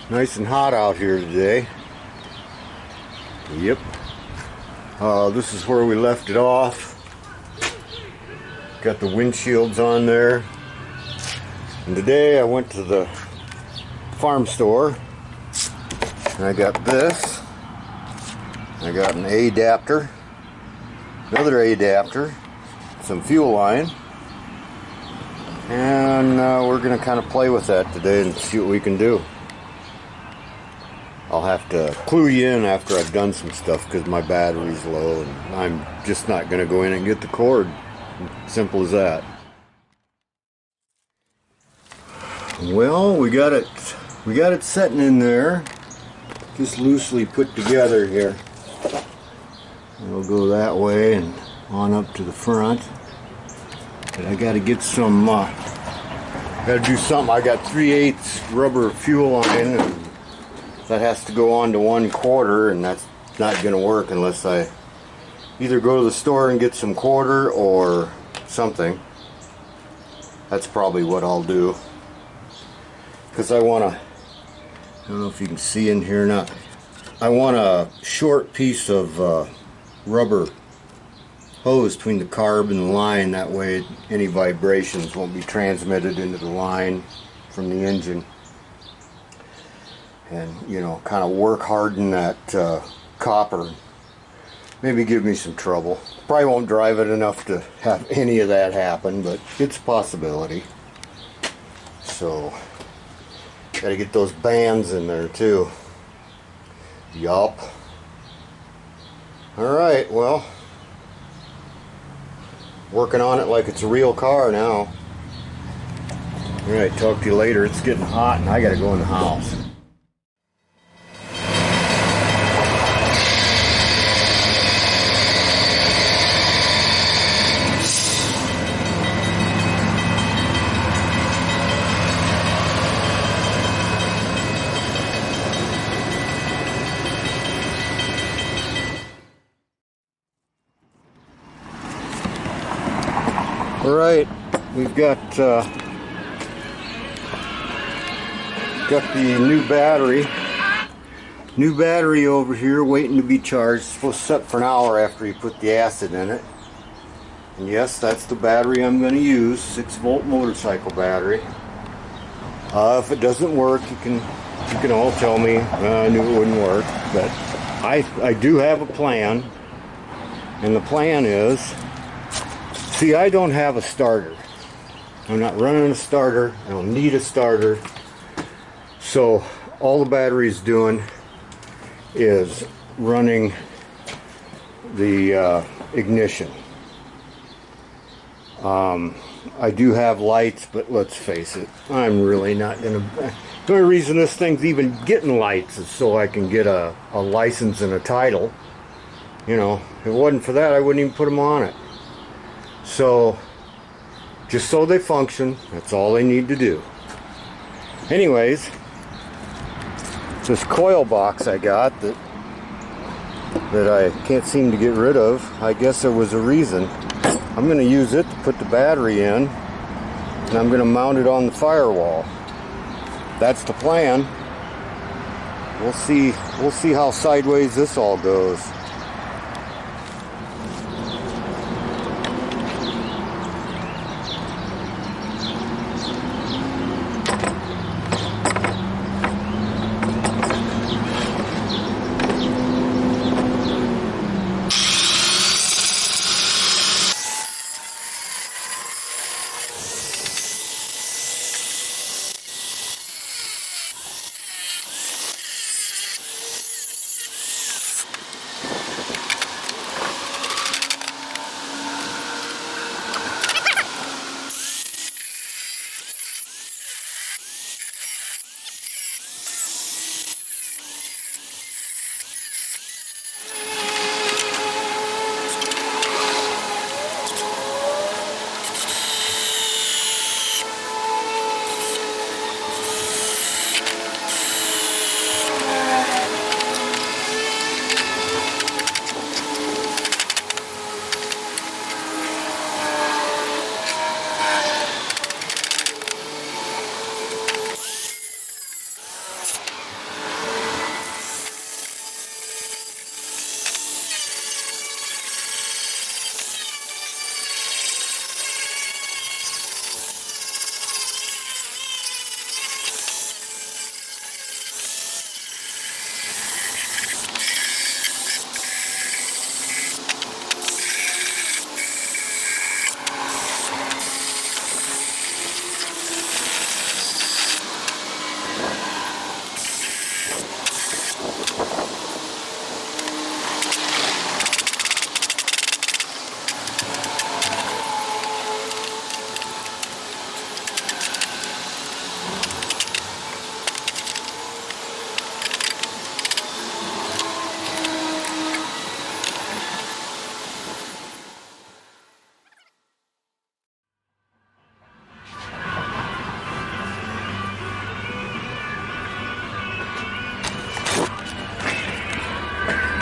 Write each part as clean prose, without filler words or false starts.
Nice and hot out here today. Yep. This is where we left it off. Got the windshields on there. And today I went to the farm store and I got this. I got an A adapter, another A adapter, some fuel line, and we're going to kind of play with that today and see what we can do. I'll have to clue you in after I've done some stuff because my battery's low and I'm just not going to go in and get the cord. Simple as that. Well, we got it setting in there, just loosely put together here. It'll go that way and on up to the front. But I got to get some. Got to do something. I got 3/8 rubber fuel line, and that has to go on to 1/4, and that's not going to work unless I either go to the store and get some quarter or something. That's probably what I'll do. Because I want to, I don't know if you can see in here or not, I want a short piece of rubber hose between the carb and the line. That way any vibrations won't be transmitted into the line from the engine. And, you know, kind of work harden that copper. Maybe give me some trouble. Probably won't drive it enough to have any of that happen, but it's a possibility. So, gotta get those bands in there too. Yup. Alright, well, working on it like it's a real car now. Alright, talk to you later. It's getting hot and I gotta go in the house. Alright, we've got the new battery. New battery over here waiting to be charged. It's supposed to set for an hour after you put the acid in it. And yes, that's the battery I'm going to use, 6-volt motorcycle battery. If it doesn't work, you can all tell me I knew it wouldn't work. But I do have a plan. And the plan is, see, I don't have a starter. I'm not running a starter. I don't need a starter. So all the battery's doing is running the ignition. I do have lights, but let's face it, I'm really not going to... The only reason this thing's even getting lights is so I can get a license and a title. You know, if it wasn't for that, I wouldn't even put them on it. So, just so they function, that's all they need to do. Anyways, this coil box I got that I can't seem to get rid of, I guess there was a reason. I'm going to use it to put the battery in, and I'm going to mount it on the firewall. That's the plan. We'll see how sideways this all goes.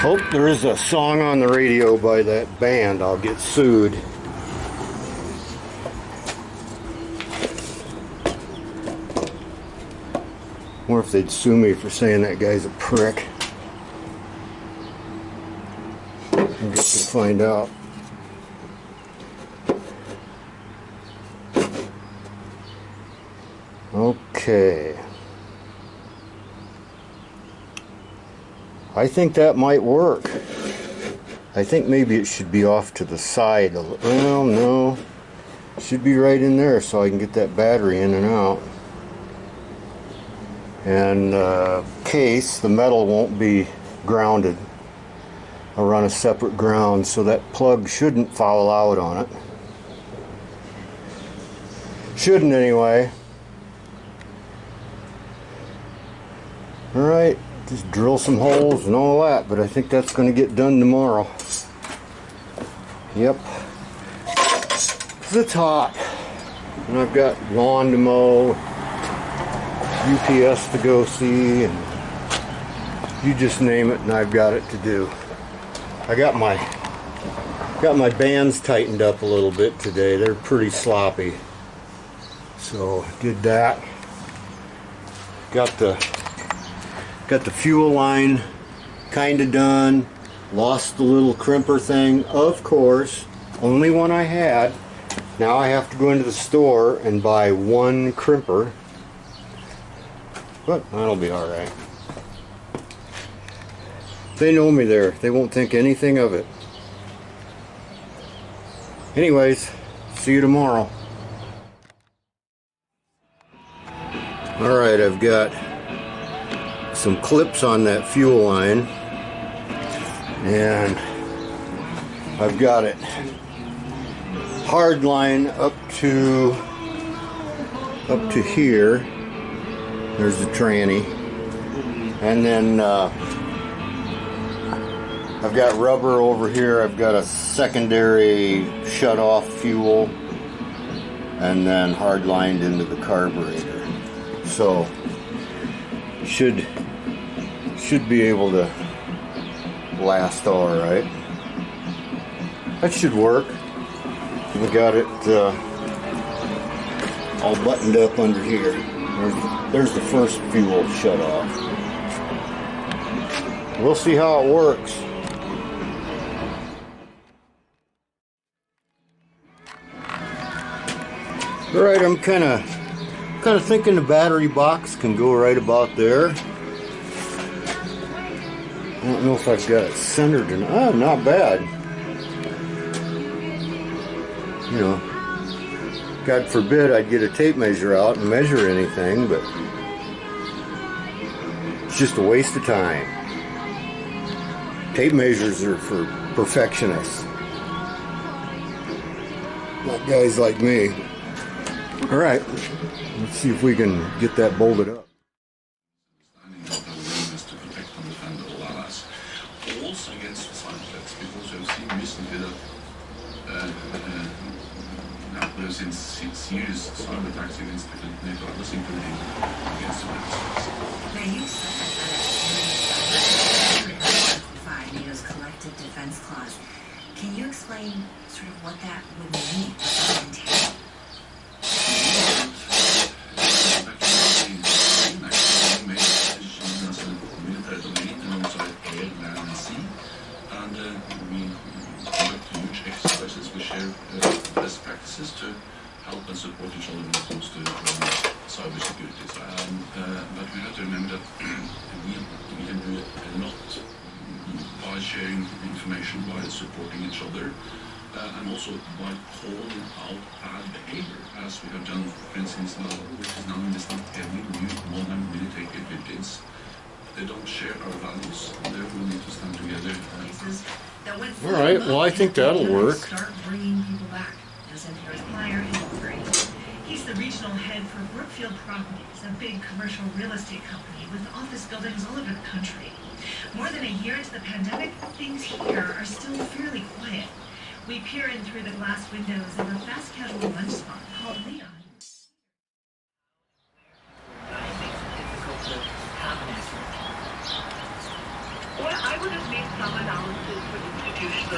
Oh, there is a song on the radio by that band. I'll get sued. Or if they'd sue me for saying that guy's a prick. I guess we'll find out. Okay. I think that might work. I think maybe it should be off to the side a little. Well, no. It should be right in there so I can get that battery in and out. And case the metal won't be grounded. I'll run a separate ground so that plug shouldn't foul out on it. Shouldn't anyway. Alright, just drill some holes and all that, but I think that's going to get done tomorrow. Yep. It's hot. And I've got lawn to mow, UPS to go see, and you just name it and I've got it to do. I got my bands tightened up a little bit today. They're pretty sloppy. So did that. Got the fuel line kind of done. Lost the little crimper thing, of course. Only one I had. Now I have to go into the store and buy one crimper. But that'll be alright. They know me there. They won't think anything of it. Anyways, see you tomorrow. Alright, I've got some clips on that fuel line. And I've got it hard line up to here. There's the tranny. And then I've got rubber over here. I've got a secondary shut-off fuel, and then hard lined into the carburetor. So should be able to last all right. That should work. We got it all buttoned up under here. There's the first fuel shut off. We'll see how it works. All right, I'm kind of thinking the battery box can go right about there. I don't know if I've got it centered or not. Oh, not bad. You know, God forbid I'd get a tape measure out and measure anything, but it's just a waste of time. Tape measures are for perfectionists, not guys like me. All right, let's see if we can get that bolted up. Also against side effects, because we've seen recently that there's been serious cyber attacks against NATO, others including against the United States. Now you said that NATO's collective defense clause. Can you explain sort of what that would mean? What that would entail? Best practices to help and support each other when it comes to cyber security. But we have to remember that we can do a lot by sharing information, by supporting each other, and also by calling out bad behavior, as we have done, for instance, now, which is now in this every new modern military capabilities. They don't share our values, and therefore we need to stand together. All right, well, I think that'll work. Start bringing people back. As NPR's Meyer is He's the regional head for Brookfield Properties, a big commercial real estate company with office buildings all over the country. More than a year into the pandemic, things here are still fairly quiet. We peer in through the glass windows of a fast casual lunch spot called Leon. Well, I would have made some allowances would introduce the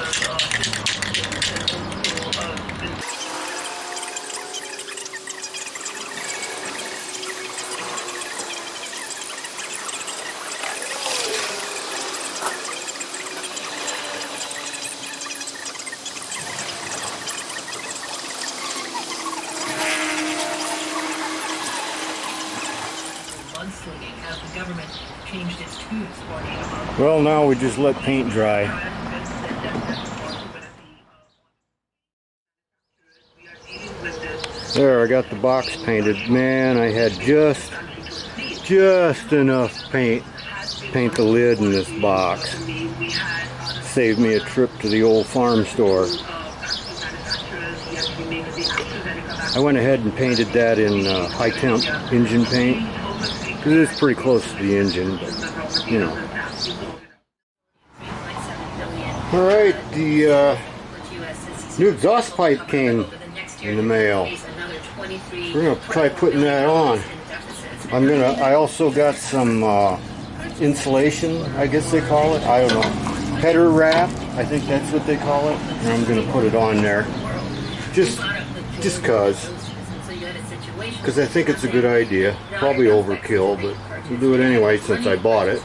mudslinging as the government changed its tunes for the Well, now we just let paint dry. There, I got the box painted. Man, I had just enough paint the lid in this box. Saved me a trip to the old farm store. I went ahead and painted that in high temp engine paint because it's pretty close to the engine, but you know. All right, the new exhaust pipe came in the mail. We're gonna try putting that on. I also got some insulation, I guess they call it. I don't know. Header wrap, I think that's what they call it. And I'm gonna put it on there. Just cause I think it's a good idea. Probably overkill, but we'll do it anyway since I bought it.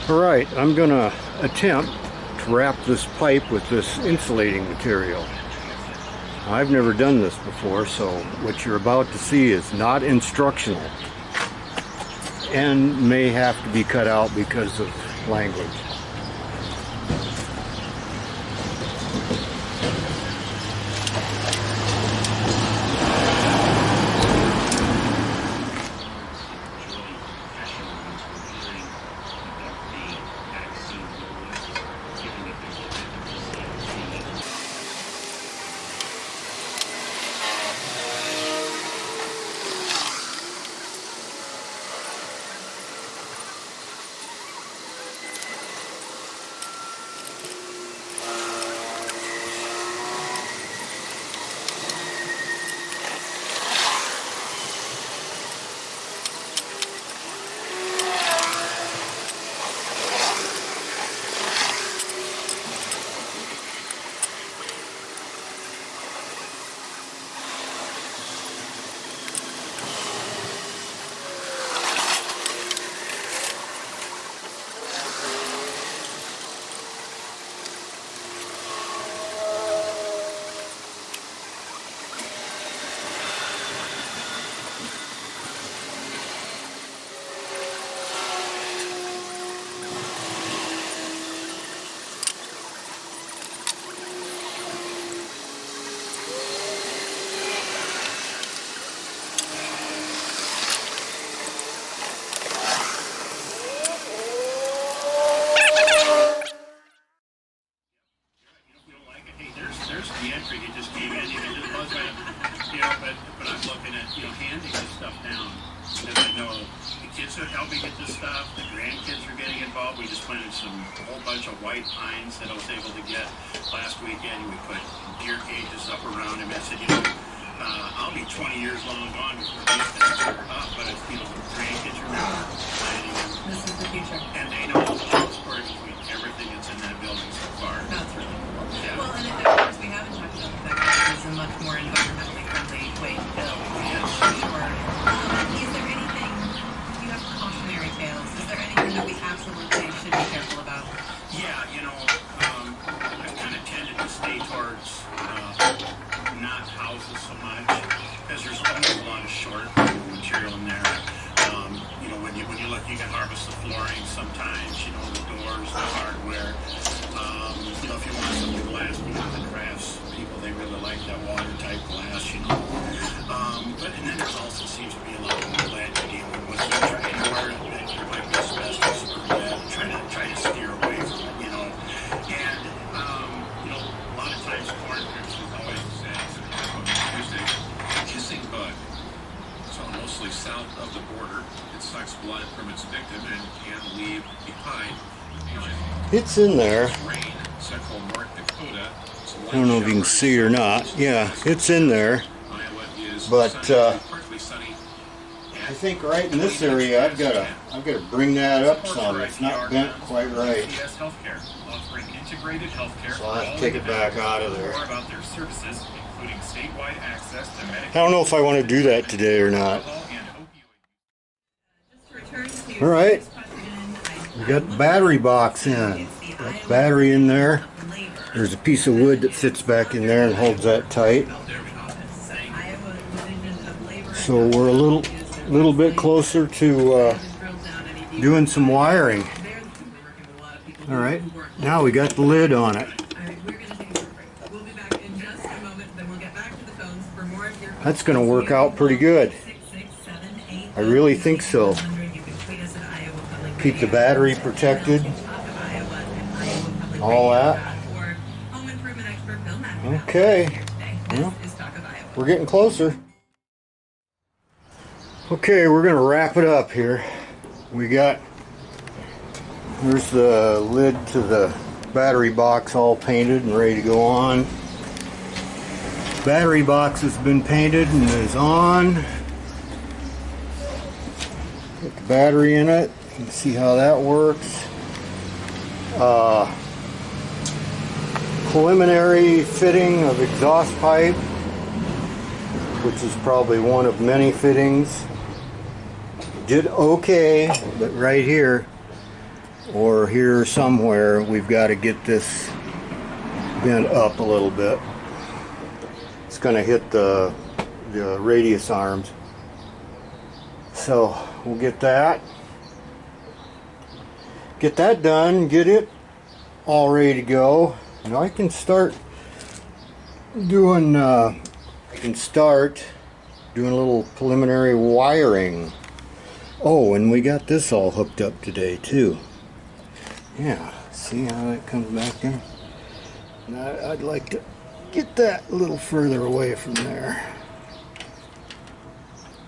Alright, I'm gonna attempt to wrap this pipe with this insulating material. I've never done this before, so what you're about to see is not instructional and may have to be cut out because of language. the entry, it just came in, even just was right, but I'm looking at, handing this stuff down, because I know the kids are helping get this stuff, the grandkids are getting involved. We just planted a whole bunch of white pines that I was able to get last weekend. We put deer cages up around him. I said, I'll be 20 years long gone before these things are up, but it's, the grandkids are now planting them. This is the future. And they know all the story between everything that's in that building so far. That's really cool. Yeah. Well, and of course, we haven't talked about the fact that this is a much more environmentally friendly way to build. Yes. For sure. Is there anything, you have cautionary tales, is there anything that we absolutely should be careful about? Yeah, I kind of tended to stay towards not houses so much, because there's always a lot of short material in there. When you look, you can harvest the flooring sometimes, the doors, the hardware. If you want some glass, the crafts people, they really like that watertight glass, and then there also seems to be a lot of lead dealing with. So try anywhere that there might be asbestos or lead, try to steer away from it, And, a lot of times corn pickers always says, using kissing bug. So mostly south of the border, it sucks blood from its victim and can leave behind. It's in there. Rain, central North Dakota. I don't know if you can see or not. Yeah, it's in there. But I think right in this area I've got to bring that up some. It's not bent quite right. CS Healthcare, offering integrated healthcare. So I'll have to take it back out of there. More about their services, including statewide access to Medicare. I don't know if I want to do that today or not. All right, we got the battery box in. Got the battery in there. There's a piece of wood that fits back in there and holds that tight. So we're a little bit closer to doing some wiring. All right, now we got the lid on it. That's going to work out pretty good. I really think so. Keep the battery protected. All that. Okay. Well, we're getting closer. Okay, we're going to wrap it up here. There's the lid to the battery box all painted and ready to go on. Battery box has been painted and is on. Put the battery in it. You can see how that works. Preliminary fitting of exhaust pipe, which is probably one of many fittings. Did okay, but right here or here somewhere we've got to get this bent up a little bit. It's going to hit the radius arms. So we'll get that done, get it all ready to go. Now I can start doing a little preliminary wiring. Oh, and we got this all hooked up today too. Yeah, see how that comes back in? Now I'd like to get that a little further away from there.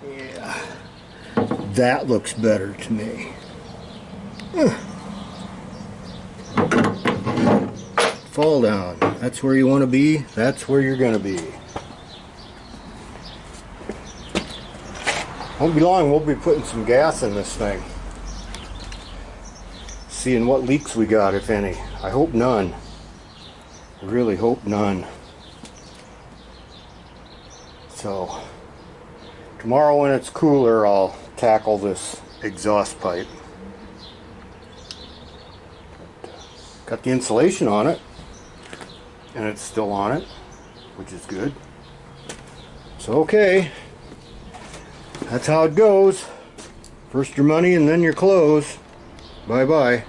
Yeah, that looks better to me. Fall down. That's where you want to be. That's where you're going to be. Won't be long, we'll be putting some gas in this thing. Seeing what leaks we got, if any. I hope none. I really hope none. So, tomorrow when it's cooler, I'll tackle this exhaust pipe. Got the insulation on it. And it's still on it, which is good. So, okay. That's how it goes. First your money and then your clothes. Bye-bye.